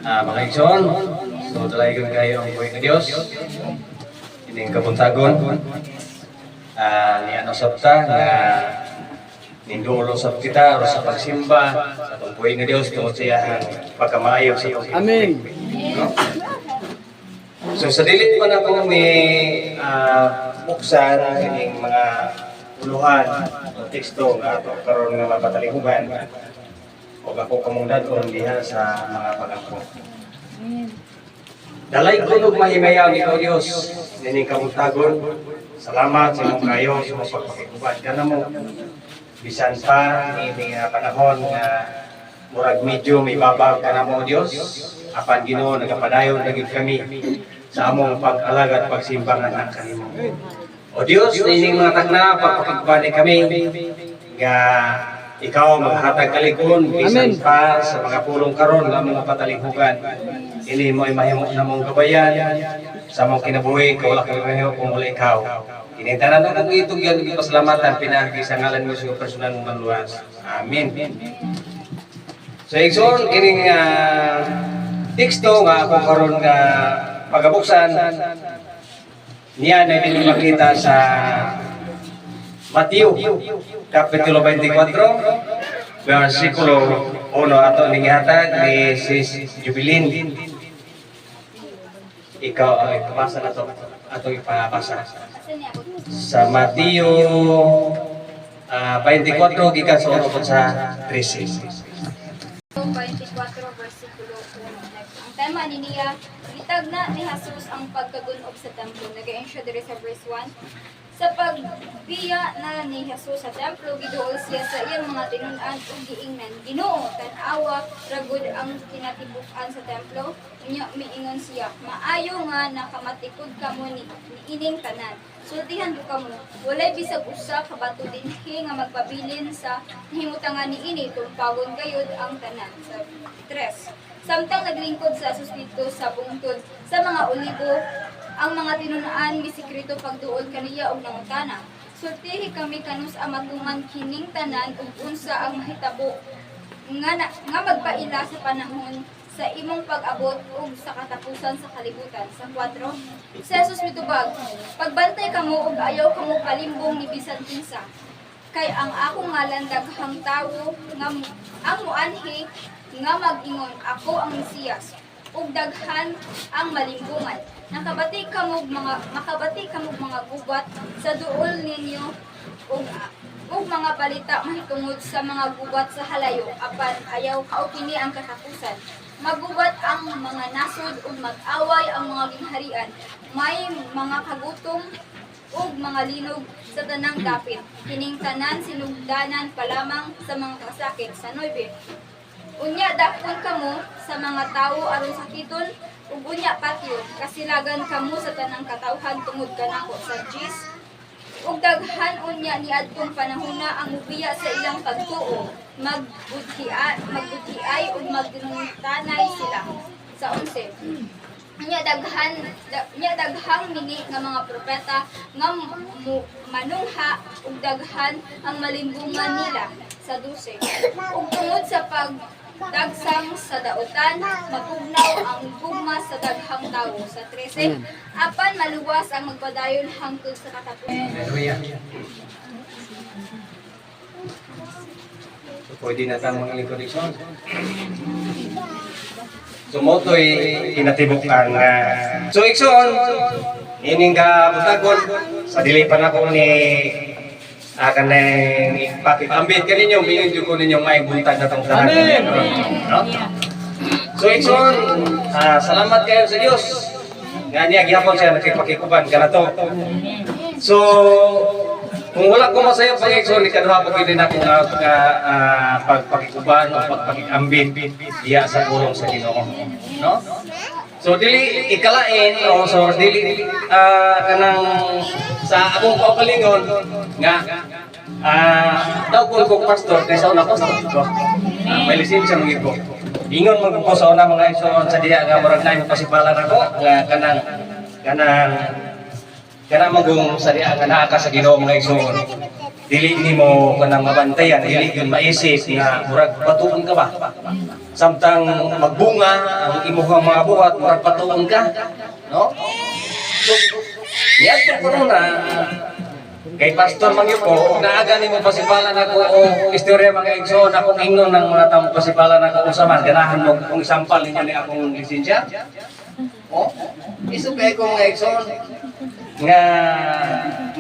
Mga igsoon, so dalayan kayo ang buhay ng Diyos. Ining kabuntagon. Niya nasabta nga nindulo sa kita o sa pagsimba sa itong buhay ng Diyos tungkol sa iyang pagkamaayo sa itong Amen. no? So sa dilit pa na po ni buksan kining mga uluhan o teksto nga ato karon nga mapatalihugan o ako kamungdadon diha sa mga pag-angkon. Dalay ko ng mahimayaw ni Diyos nining kabuntagon. Salamat sa imong kayo sa mga pagpakikubad ka na mo. Bisan pa ini panahon nga murag medyo may babag ka na mo Diyos. Apan Ginoo nagapadayon dagig kami sa among pag-alagad pagsimbangan ng kanimo. O Diyos, nining mga tagna pagpakikubad kami nga ikaw maghatag kalikon bisan pa sa mga pulong karon nga mga patalihugan. Ini mo ay mahimo na mong gabayan sa mong kinabuhi kawala ka kung wala ikaw. Ini tanan ng itong yan pasalamatan pinagi sa ngalan mo sa personal mong manluwas. Amen. So igsoon kining teksto nga ako karon nga pagabuksan niya na makita sa Mateo Kapitulo 24 versikulo 1 ato ning ihatag ni Sis Jubilin. Ikaw ay pabasa na to ato ipabasa sa Mateo 24 gikan sa 1 sa 13. 24 versikulo 1. Ang tema ni niya, itag na ni Jesus ang pagkagunob sa templo. Nag-ensure diri sa verse 1. Sa pagbiya na ni Jesus sa templo, giduol siya sa iyang mga tinun-an ug giingnan. Ginoo, tan-awa ragud ang kinatibuk-an sa templo. Unya miingon siya, maayo nga nakamatikod kamo ni ining tanan. Sultihan ko kamo, walay bisag usa ka bato dinhi nga magpabilin sa nahimutangan ni ini tumpawon gayud ang tanan. Sa 3. Samtang naglingkod sa Jesus dito sa bungtod sa mga olibo, ang mga tinunaan misikreto pagduol kaniya og nangutana. Sultihi kami kanus amatungan kining tanan ug unsa ang mahitabo nga magpaila sa panahon sa imong pag-abot ug sa katapusan sa kalibutan. Sa 4. Si Jesus mitubag, pagbantay kamo ug ayaw kamo palimbong ni bisan kinsa. Kay ang akong ngalan daghang tawo nga ang muanhi nga mag-ingon ako ang Mesiyas ug daghan ang malimbungan. Makabati kamo mga gubat sa duol ninyo ug mga balita mahitungod sa mga gubat sa halayo apan ayaw kaupini ang katapusan. Magubat ang mga nasod ug mag-away ang mga gingharian. May mga kagutom ug mga linog sa tanang dapit. Kining tanan sinugdanan pa lamang sa mga kasakit. Sa 9. Unya dakon kamo sa mga tawo aron sakiton ug unya patyon kasilagan kamo sa tanang katawhan tungod kanako. Sa 10. Ug daghan unya niadtong panahona ang mubiya sa ilang pagtuo magbudhiay ug magtanay sila. Sa 11. Nya daghang mini nga mga propeta nga manungha ug daghan ang malimbungan nila. Sa 12. Ug tungod sa pagdagsang sa dautan mapugnaw ang gugma sa daghang tawo. Sa 13. Apan maluwas ang magpadayon hangtod sa katapusan. Hallelujah. So pwede na tang mga lingkod igsoon. So moto'y kinatibuk-an nga. So igsoon, ining kabutagon sa dili pa na ko ni kanang pakitambit kaninyo, mingon jud ko ninyo may buntag na tong tanan. Amen. No? So igsoon, salamat kayo sa Dios. Nga niya gihapon siya nakipakikuban kanato. So kung wala ko masaya pag igsoon ni kaduha pa pwede na ko pagpakikuban o pagpakikambit diya sa pulong sa Ginoo. No? So dili ikalain o so dili kanang sa akong kaugalingon nga daw ko pastor kaysa una pastor ko. May lisensya mong ko. Ingon mo ko sa una mga igsoon sa diya nga murag nay pasibalan ako nga kanang magong sa diya nga naa ka sa Ginoo mga igsoon. dili nimo kanang mabantayan, dili yun maisip nga murag patuon ka ba. Samtang magbunga ang imuhang mga buhat, murag patuon ka, no? So, niya ko na kay Pastor Mangyo ko, naaga nimo pasipalan ako o istorya mga igsoon, akong ingnon ng mga tamo pasipalan ako usaman, ganahan mo kung isampal ninyo ni akong lisensya. O, isupay ko mga igsoon, nga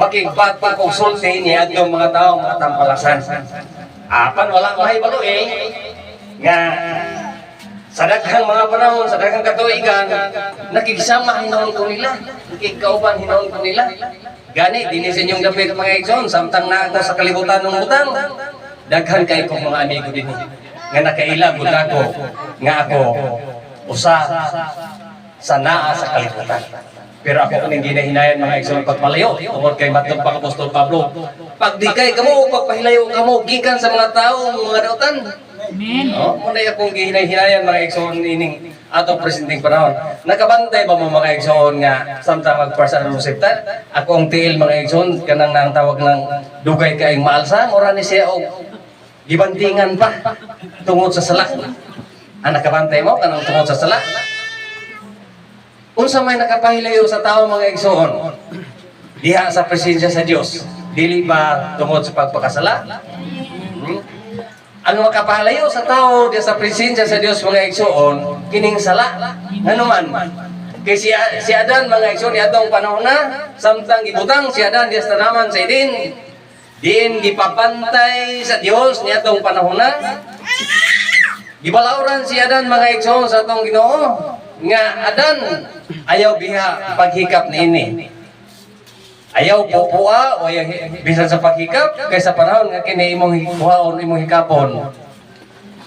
makigbat pa kong sulti niya at yung mga tao, mga tampalasan. Apan, walang mahibalo nga sa daghang mga panahon, sa daghang katuigan, nakigsama hinahon ko nila, nakigkauban hinahon ko nila. Gani, dinisin yung dapit mga igsoon, samtang na ako sa kalibutan ng utang, daghan kay kong mga amigo din, nga nakailang ako, nga ako, usa sa naa sa kalibutan. Pero ako kuning ginahinayan mga igsoon pagpalayo, tungkol kay matong Apostol Pablo. Pag di kay kamo, pagpahilayo kamo, gikan sa mga tao, mga dautan. Amen. No? Muna akong ginahinayan mga igsoon ining atong presenting panahon. Nakabantay ba mo mga igsoon nga samtang magparsa ng resepta? Ako ang tiil mga igsoon, kanang nang tawag ng dugay kaing maalsa, ora ni siya og gibantingan pa tungod sa sala. Nakabantay mo kanang tungod sa sala? Unsa may nakapahilayo sa tao mga igsoon, diha sa presensya sa Dios, dili ba tungod sa pagpakasala? Ano makapahilayo sa tao diha sa presensya sa Dios mga igsoon, kining sala? Ano man? Kay si Adan mga igsoon niadtong panahon na, samtang gibutang si Adan diha sa tanaman sa Eden, diin gipapantay sa Dios niadtong panahon na. Gibalawran si Adan mga igsoon sa atong Ginoo nga Adan ayaw biha paghikap niini. Ayaw pupua o ayaw bisan sa paghikap kaysa panahon nga kini imong hikuhaon imong hikapon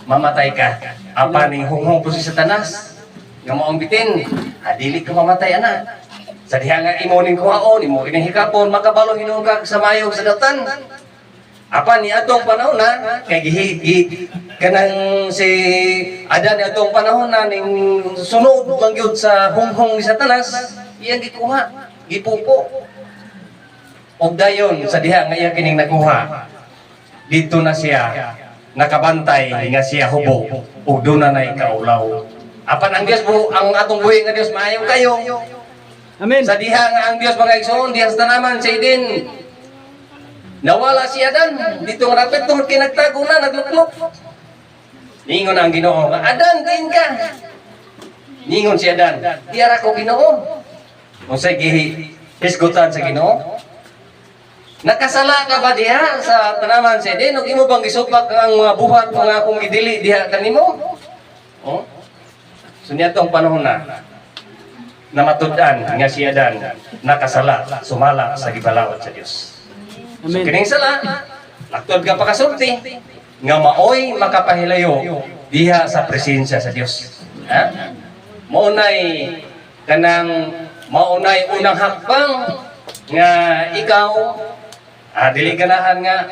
mamatay ka. Apa ning hunghong po si Satanas nga maong bitin, dili ka mamatay ana. Sa diha nga imo ning kuhaon imo kining hikapon makabalo hinuon ka sa mayog sa datan. Apa ni atong panahon na kay kanang si Adan ni atong panahon na ning sunod man gyud sa hunghong ni Satanas, iyang gikuha, gipupo. Og dayon sa diha nga iya kining nakuha, dito na siya nakabantay nga siya hubo ug doon na nay kaulaw. Apan ang Dios po, ang atong buhi nga Dios maayo kayo. Amen. Sa diha nga ang Dios mga igsoon, diha sa tanaman sa Eden. Nawala si Adan, dito nga rapid tungkol kinagtago na, nagluklok. Ningon ang Ginoo, Adan, kain ka. Ningon si Adan, diara ko Ginoo. Kung sa hisgutan sa Ginoo, nakasala ka ba diha sa tanaman sa Eden? O imo bang gisupak ang mga buhat mga akong gidili diha kanimo? Oh? So niyatong panahon na, namatudan nga si Adan, nakasala, sumala sa gibalawat sa Dios. So Amen. kining sala, naktod ka pakasulti, nga maoy makapahilayo diha sa presensya sa Dios. Ha? Maunay kanang maunay unang hakbang nga ikaw dili ganahan nga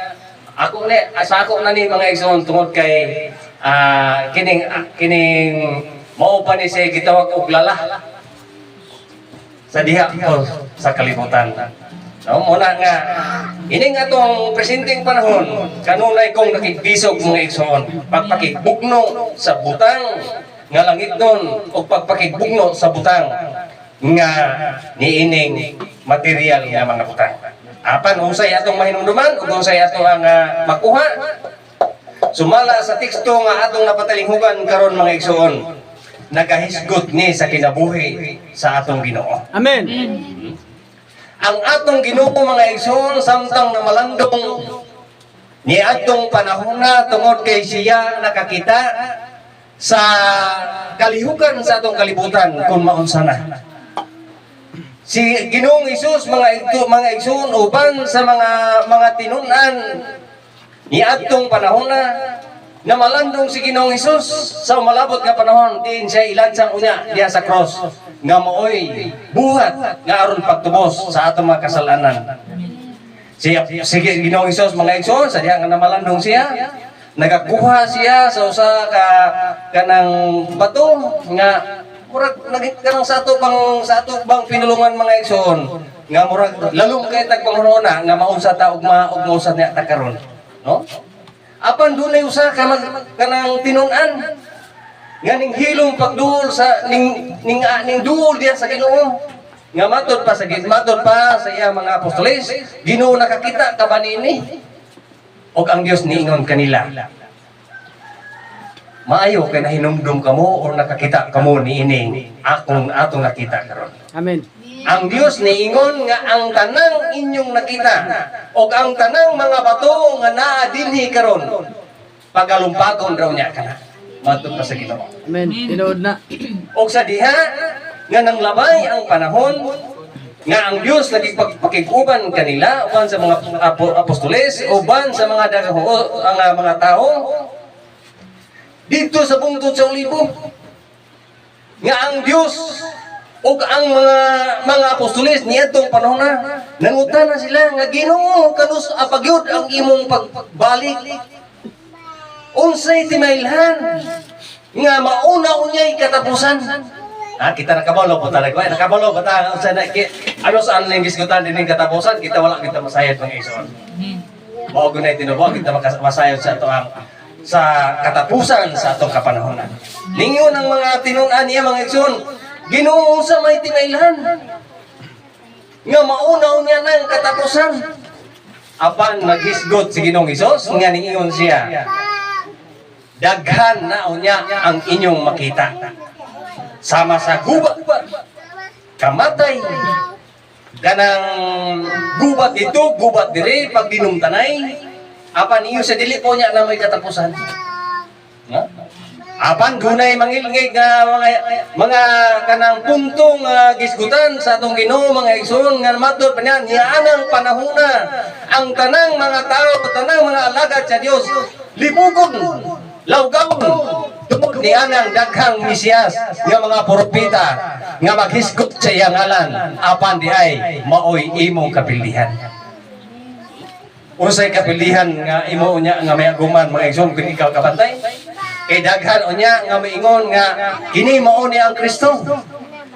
ako ni asa ako na ni mga igsoon tungod kay kining mao pa ni siya gitawag og lala sa diha o sa kalibutan. No, muna nga, ining atong presenting panahon, kanunay kong nakigbisog mga igsoon, pagpakigbugno sa butang, nga langit nun, o pagpakigbugno sa butang, nga niining material nga mga butang. Apan, unsay atong mahinumduman, o unsay ato ang makuha, sumala sa teksto nga atong napatalinghugan karon mga igsoon, nagahisgot ni sa kinabuhi sa atong Ginoo. Amen. Ang atong Ginoo mga igsoon samtang namalandong ni atong panahon na tungod kay siya nakakita sa kalihukan sa atong kalibutan kung maunsa na. Si Ginoong Hesus mga igsoon uban sa mga tinun-an ni atong panahon na namalandong si Ginoong Hesus sa malabot nga panahon diin siya ilansang unya diha sa cross nga maoy buhat nga aron pagtubos sa atong mga kasalanan. Si Ginoong Hesus mga igsoon sa diha nga namalandong siya, nagakuha siya sa usa ka kanang bato nga murag kanang sa ato bang pinulungan mga igsoon nga murag lalong kay tagpanghuna nga maunsa ta ug mausad niya ta karon, no? Apan dunay usa ka kanang tinun-an nga ning hilong pagduol sa ning duol diya sa Ginoo nga matod pa sa iya mga apostoles, Ginoo nakakita ka ba niini? Og ang Dios niingon kanila, maayo kay nahinumdum kamo o nakakita kamo niini atong nakita karon. Amen. Ang Dios niingon nga ang tanang inyong nakita o ang tanang mga bato nga naa dinhi karon pagalumpakon raw niya kana. Matod pa sa Ginoo. Amen. Tinuod na. O sa diha nga nang labay ang panahon nga ang Dios nagpakiguban kanila uban sa mga apostoles uban sa mga daghan ang mga tao dito sa bungtod sa Olibo nga ang Dios ug ang mga apostoles niadtong panahon na nangutan na sila nga Ginoo kanus apagyud ang imong pagbalik unsay timailhan nga mauna unyay katapusan. Kita nakabalo po talaga. Nakabalo ba tayo sa ano saan lang gisgutan din ng katapusan, kita wala kita masayad mga ison. Mao gunay tinubo kita masayad sa ato sa katapusan sa atong kapanahonan. Ningon ang mga tinun-an niya mga ison, Ginoo sa may timailhan nga mauna niya ng katapusan. Apan naghisgot si Ginoong Hesus nga ningon siya, daghan na unya ang inyong makita. Sama sa gubat, kamatay, kanang gubat dito, gubat dire, pag dinumtanay, apan iyo sa dili po niya na may katapusan. Apan gunay mangilngig nga mga kanang puntong gisgutan sa atong Ginoo mga igsoon nga matod pa niya nianang panahona ang tanang mga tao, tanang mga alagad sa Dios libugon, lawgaw tungod ni anang daghang Mesiyas nga mga propeta nga maghisgot sa iyang ngalan apan di ay maoy imong kapilihan. Unsay kapilihan nga imo unya nga may aguman mga igsoon kun ikaw kabantay? Kay daghan unya nga maingon nga kini mao ni ang Kristo.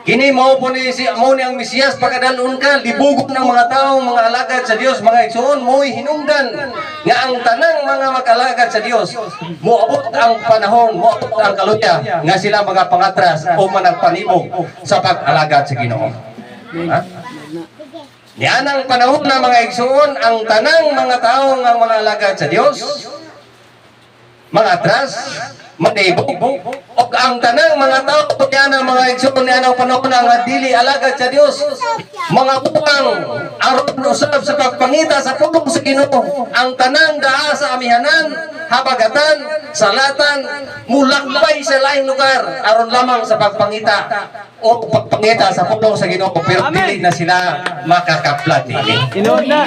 Kini mao po ni ang Mesiyas pagkadalon ka libugon ng mga tao, mga alagad sa Dios, mga igsoon mo'y hinungdan nga ang tanang mga mag-alagad sa Dios moabot ang panahon, moabot ang kaluya nga sila mga pangatras o managpanibog sa pag-alagad sa Ginoo. Yan ang panahon na mga igsoon ang tanang mga tao nga mga alagad sa Dios, mga atras, manibog, o ang tanang mga tao yan ang mga igsoon niya ng panahon nga dili alagad sa Dios, mga upang aron usab sa pagpangita sa pulong sa Ginoo, ang tanang daa sa amihanan, habagatan, salatan, mulakbay sa laing lugar, aron lamang sa pagpangita o pagpangita sa pulong sa Ginoo, pero dili na sila makakaplat nini. Tinuod na.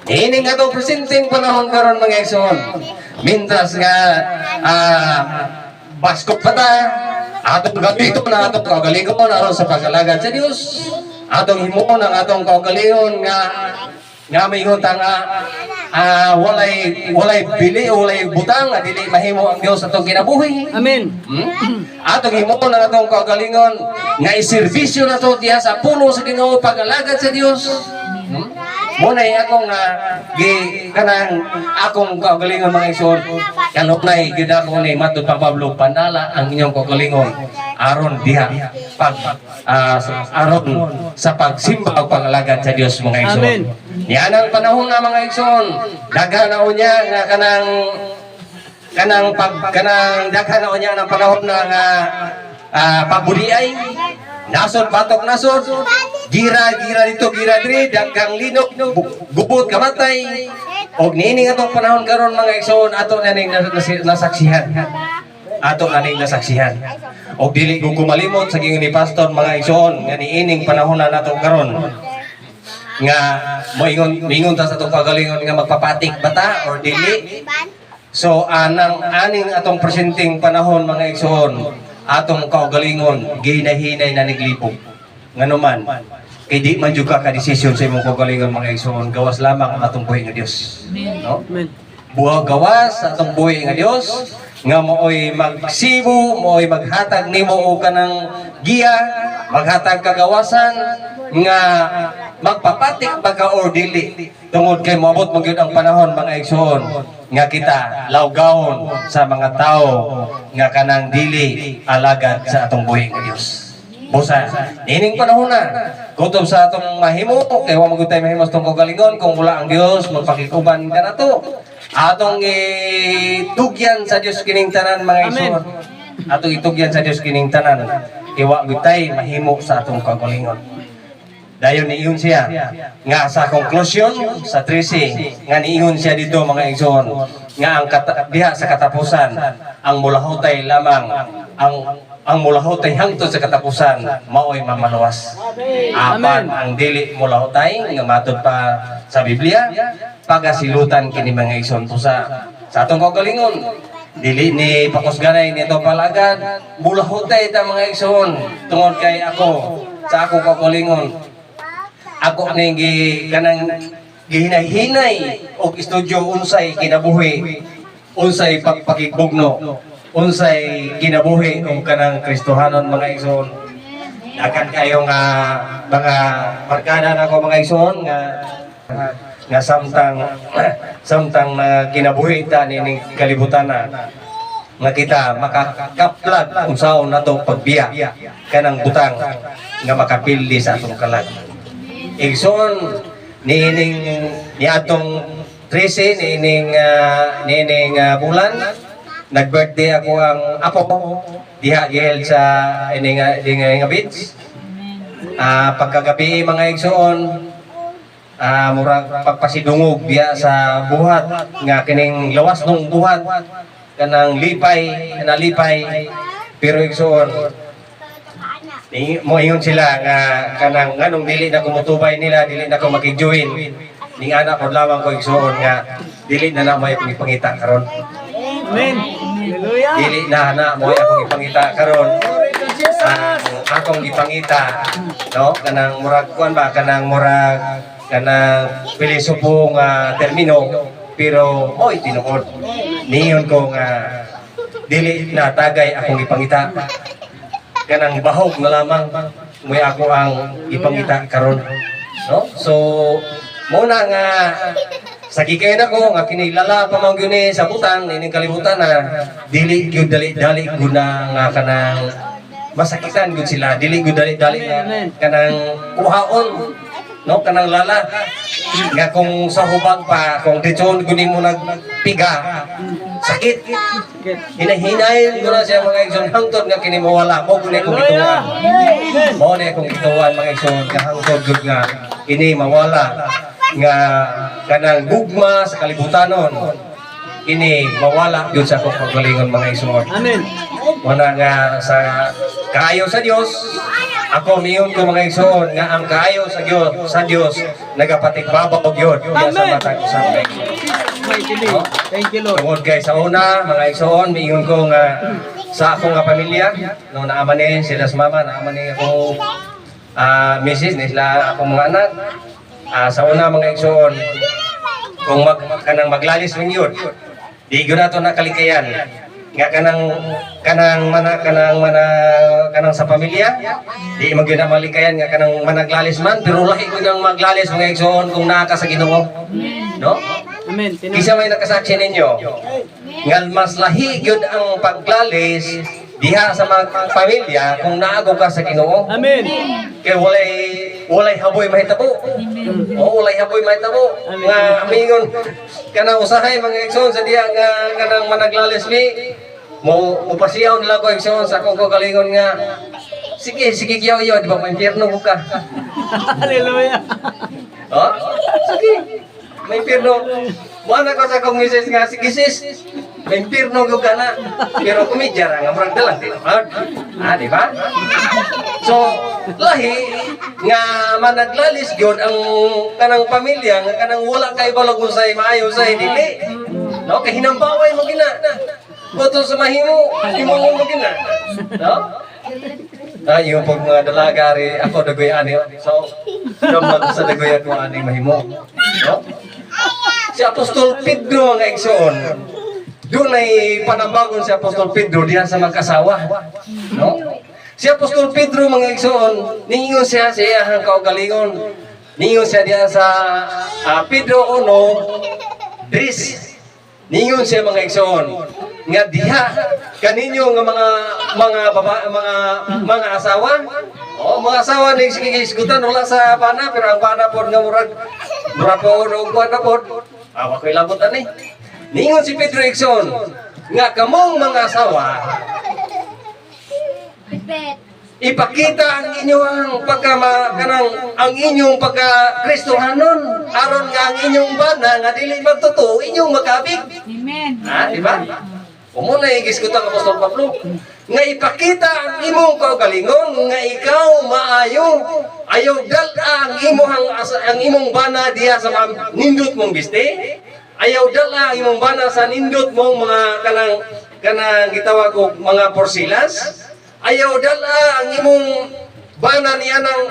Ini nga itong presenting panahon karon mga igsoon. Mintras nga Pasko pa ta, atong gabito na atong kaugalingon aron sa pag-alagad sa Dios. Atong himuon ang atong kaugalingon nga mayingon ta nga walay bili o walay butang nga dili mahimo ang Dios atong kinabuhi. Amen. Atong himuon ang atong kaugalingon nga iserbisyo na to diha sa puno sa Ginoo pag-alagad sa Dios. Muna akong kanang akong kaugalingon mga igsoon kanunay gid ako ni matud pa Pablo pandala ang inyong kaugalingon aron diha aron sa pagsimba ug pag-alagad sa Dios mga igsoon. Amen. Yan ang panahon nga mga igsoon daghan na unya nga kanang daghan na unya ng panahon na nga pagbuliay nasod batok nasod gira dito gira diri daghang linok gubot kamatay og niini atong panahon karon mga igsoon ato na ning nasaksihan og dili ko kumalimot sa gingon ni pastor mga igsoon nga niining panahon na nato karon nga moingon ta sa atong kagalingon nga magpapatik bata or dili. So aning atong presenting panahon mga igsoon atong kaugalingon ginahinay na naglipog nganuman kay di man jud ka desisyon sa imong kaugalingon mga igsoon gawas lamang ang atong buhi nga Dios, no? Amen. Buha gawas sa atong buhi nga Dios nga mooy magsibo mooy maghatag nimo og kanang giya, maghatag kagawasan nga magpapatik baga or dili tungod kay moabot mo gyud ang panahon mga igsoon nga kita lawgawon sa mga tao nga kanang dili alagad sa atong buhi nga Dios. Busa, nining panahon na kutob sa atong mahimo kay wa magud tay mahimo sa atong kagalingon kung wala ang Dios magpakikuban ka nato. Atong itugyan sa Dios kining tanan mga igsoon. Atong itugyan sa Dios kining tanan. Iwa gud tay mahimo sa atong kagalingon. Dayon niingon siya nga sa conclusion sa 13 nga niingon siya dito mga igsoon nga ang diha sa katapusan ang mulahutay lamang ang mulahutay hangtod sa katapusan mao'y mamaluwas. Apan ang dili mulahutay nga matud pa sa Biblia pagasilutan kini mga igsoon sa atong kagalingon. Dili ni pakusganay nito palagad mulahutay ta mga igsoon tungod kay ako sa akong kagalingon. Ako ning kanang gihinay-hinay og estudyo unsay kinabuhi, unsay pagpakigbugno, unsay kinabuhi og kanang Kristohanon mga igsoon. Dagan kayo nga mga barkada nako mga igsoon nga samtang na kinabuhi ta nining kalibutan na nga kita makakaplag kung saan nato pagbiya kanang butang nga makapildi sa atong kalag. Igsoon ni atong 13 nining bulan nag-birthday ako ang apo diha gihel sa ining nga beach. Pagkagabi mga igsoon murag pagpasidungog diha sa buhat nga kining lawas ng buhat kanang lipay pero igsoon mo ingon sila nga kanang nganong dili na kumutubay nila, dili na ko makig-join ning anak ko lamang ko igsoon nga dili na na mo akong ipangita karon. Amen. Hallelujah. Dili na mo akong ipangita karon. Akong ipangita no kanang murag kuan ba kanang murag kanang pilosopo nga termino pero oy tinuod niyon ko nga dili na tagay akong ipangita kanang bahog na lamang may ako ang ipangita karon no so muna nga sa gikay nako nga kinilala pa man gyud ni sa butang ining kalibutan na dili gyud dali guna nga kanang masakitan gyud sila dili gyud dali kanang kuhaon no kanang lala nga kung sa hubag pa kung ditson guni mo nagpiga sakit hinahinay ko na siya mga igsoon hangtod nga kini mawala mo guni kong ituan mo ni kong ituan mga igsoon nga hangtod gud nga kini mawala nga kanang gugma sa kalibutanon ini mawala gyud sa akong pagalingon mga igsoon. Amen. Wala nga sa kaayo sa Dios ako miyon ko mga igsoon nga ang kaayo sa Dios nagapatikbabaw gyud sa matag usa ka Thank you, Lord. tungod kay sa una mga igsoon miyon ko nga sa akong nga pamilya no naaman ni sila sa mama naaman ni ako misis ni sila akong mga anak sa una mga igsoon kung kanang maglalis man yun di gyud nato nakalikayan nga kanang sa pamilya di man gyud na malikayan nga kanang managlalis man pero lahi ko nang maglalis mga igsoon kung naa ka sa Ginoo no. Amen. Kisa may nakasaksi ninyo nga mas lahi gyud ang paglalis diha sa mga pamilya kung naago ka sa Ginoo. Amen. Kaya walay haboy mahitabo. Walay haboy mahitabo. Nga amingon kanang usahay mga igsoon sa diha nga kanang managlalis mi mo pasiyaw nila ko igsoon sa akong kagalingon nga sige kiyaw di ba may impyerno ka. Hallelujah. Oh? Sige. May impyerno. Buwan ako sa akong misis nga sige sis. May impyerno ka na. Pero kumidya ra nga murag dalang tinapad. Di ba? So, lahi nga managlalis gyud ang kanang pamilya nga kanang wala kay balag usay maayo say dili. No, kay hinambaway mo gina. Boto sa mahimo, himo mo gina. No? Yung pag mga dalaga ri ako dagoy ani. So, damag sa dagoy ako ani mahimo. No? Si Apostol Pedro nga igsoon. Doon ay panambagon si Apostol Pedro diyan sa mag-asawa. No? Si Apostol Pedro mga igsoon, ningon siya sa iyang kaugalingon. Ningon siya diya sa Pedro 1, Dris. Ningon siya mga igsoon nga diha kaninyo nga mga asawa. O mga asawa ni isgutan wala sa pana pero ang pana pod nga murag po og pana pod. Awa ko'y labot ani. Ningon si Pedro igsoon nga kamong mga asawa Bet. ipakita ang inyong ang inyong pagka-Kristohanon aron nga ang inyong bana nga dili magtotoo inyong makabig. Amen. Ha, di ba? Umuna igis ko ang Apostol Pablo nga ipakita ang imong kaugalingon nga ikaw maayo ayaw dala ang imong bana diha sa nindot mong biste. Ayaw dala ang imong bana sa nindot mong mga kanang gitawag og mga porsilas. Ayaw dala ang imong bana niya ng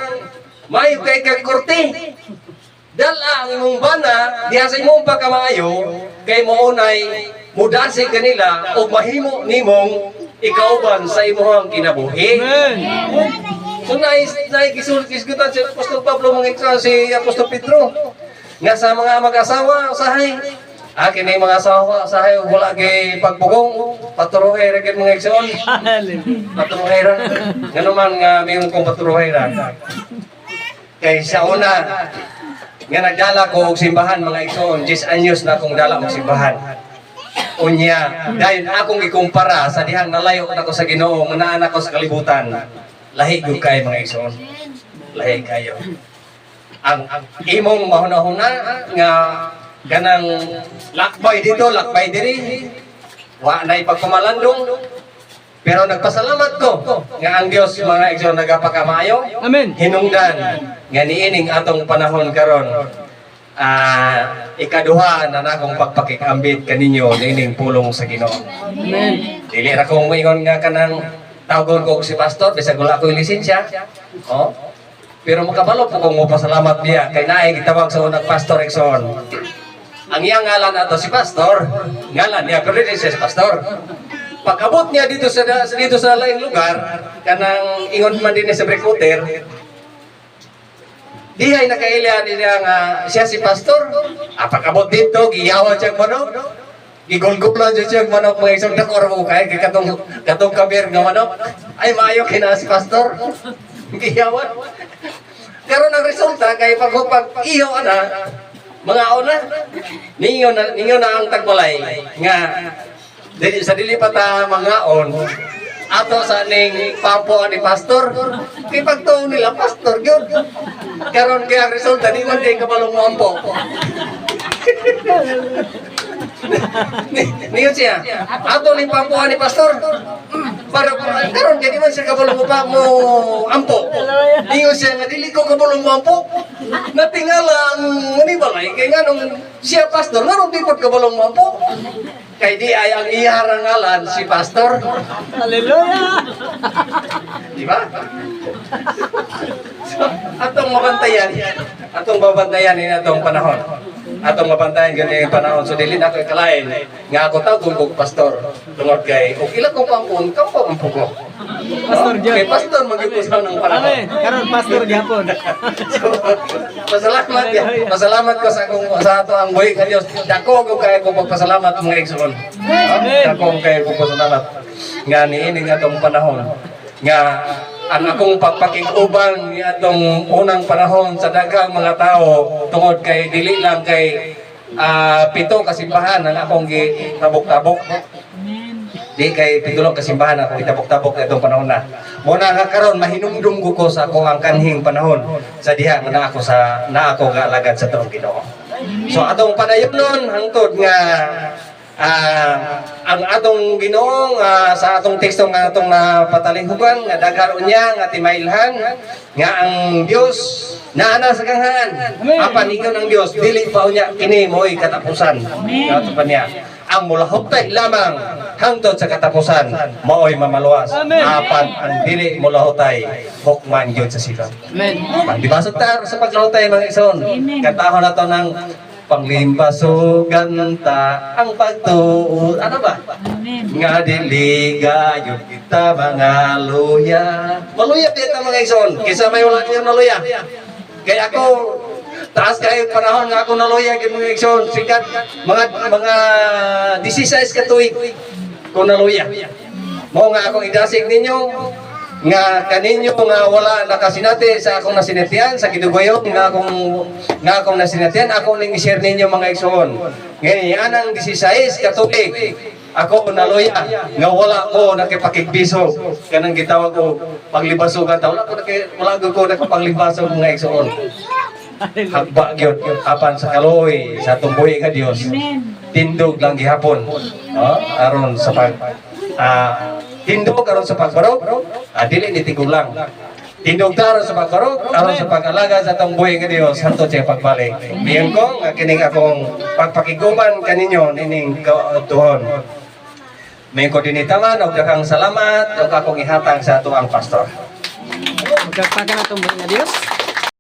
may kay korte. Dala ang imong bana diha sa imong pagkamaayo kay mounay mudasi kanila o mahimo nimong ikauban sa imong kinabuhi. Amen. So naikisulat-isulat si Apostol Pablo mga si Apostol Pedro nga sa mga mag-asawa usahay. Kini mga asawa usahay wala kay pagpugong paturuhay ra kay mga igsoon. Hallelujah. Paturuhay ra. Ngano man nga mayong kong paturuhay ra. Kay sa una nga nagdala ko og simbahan mga igsoon, 10 anyos na akong dala og simbahan. Unya, dahil akong ikumpara sa dihang nalayo na ko sa Ginoo, nga naanak ko sa kalibutan. Lahi gyud kay mga igsoon. Lahi kayo. Ang imong mahuna-huna nga ganang lakbay dito, lakbay diri. Wa na ipagpamalandong. Pero nagpasalamat ko nga ang Dios mga igsoon nagapakamaayo. Amen. Hinungdan nga niining atong panahon karon. Ikaduha na nakong pagpakikambit kaninyo niining pulong sa Ginoo. Amen. Dili ra ko moingon nga kanang tawgon ko si pastor bisag wala ko lisensya. Oh. Pero makabalo po kung mapasalamat niya kay naay gitawag sa unang pastor Exxon. Ang iyang ngalan ato si pastor, ngalan niya pero dili siya si pastor. Pagabot niya dito sa laing lugar kanang ingon man din sa recruiter. Dihay nakailya niya nga siya si pastor. Pagabot dito giyawan siya manok. Gigulgup lang siya manok mga isang dakor mo kay katong kabir nga manok. Ay maayo kina si pastor. Giyawan. Karon ang resulta kay pag iyo ana mga ona ninyo na ang tagbalay nga sa dili pa ta mangaon ato sa ning pampo ni pastor kay pagtuon nila pastor gyud karon kay ang resulta di man kay kabalong mampo. Niyo siya ato ning pampo ni pastor para karon kay di man siya kabalong mo ampo. Niyo siya nga dili ko kabalong mampo. Natingala ang manibalay kay nganong siya pastor nganong di pod kabalong mampo. Kay di ay ang iharang ngalan si pastor. Hallelujah. Di ba? So, atong babantayan ini atong panahon. Atong mabantayan gani panahon. So dili na ko ikalain nga ako tawgon kog pastor. Tungod kay og ila kong pampun, kampo ang pugo. Pastor John. Kay pastor magipusaw ng panahon. Amen. Karon pastor gyapon. So, pasalamat ko sa ato ang buhi ka Dios. Dako ko kay ko pagpasalamat mga igsoon. Dako kay ko pasalamat nga niining atong panahon nga ang akong pagpakiguban ni atong unang panahon sa daghang mga tao tungod kay dili lang kay 7 kasimbahan ang akong gitabok-tabok. Di kay pitulong kasimbahan ako itabok-tabok itong panahon na. Muna nga karon mahinumdum ko sa akong ang kanhing panahon sa diha nga ako nga alagad sa tuong Ginoo. So atong padayon hangtod nga ang atong Ginoo sa atong teksto nga atong napatalinghugan nga daghan unya nga timailhan nga ang Dios naana sa kanghaan. Apan ikaw ng Dios dili pa unya kini mo'y katapusan. Ato pa niya. Ang mulahutay lamang hangtod sa katapusan maoy mamaluwas. Apan ang dili mulahutay hukman gyud sa silang. Amen. Pagdibasog ta sa paglahutay mga igsoon. Kantahon nato ng Panglimbasugan ta ang pagtuo. Ano ba? Nga dili gayud kita mga luya. Maluya kita mga igsoon. Kisa may wala niyo naluya. Kaya ako taas kayo panahon nga ako naluya gid mga igsoon. Sikat mga 16 ka tuig ko naluya. Mao nga akong idasig ninyo nga kaninyo nga wala nakasinati sa akong nasinatian sa kidugoyon nga akong nasinatian ako ning i-share ninyo mga igsoon. Ngayon anang 16 ka tuig ako naluya nga wala ko nakipakigbisog kanang gitawag ko paglibasugan ta wala ko nakapaglibasog mga igsoon. Hagba gyud apan sa kaloy sa tumboy nga Dios. Tindog lang gihapon. Aron sa tindog aron sa pagbarog, dili ni tigulang. Tindog ta aron sa pagbarog, aron sa pag-alaga sa tumboy nga Dios hangtod sa pagbalik. Miyon ko nga kining akong pagpakiguban kaninyo nining kautuhon. May ko dinitaman og daghang salamat og akong ihatag sa ato ang pastor. Magkagpakan na itong buhay na Diyos.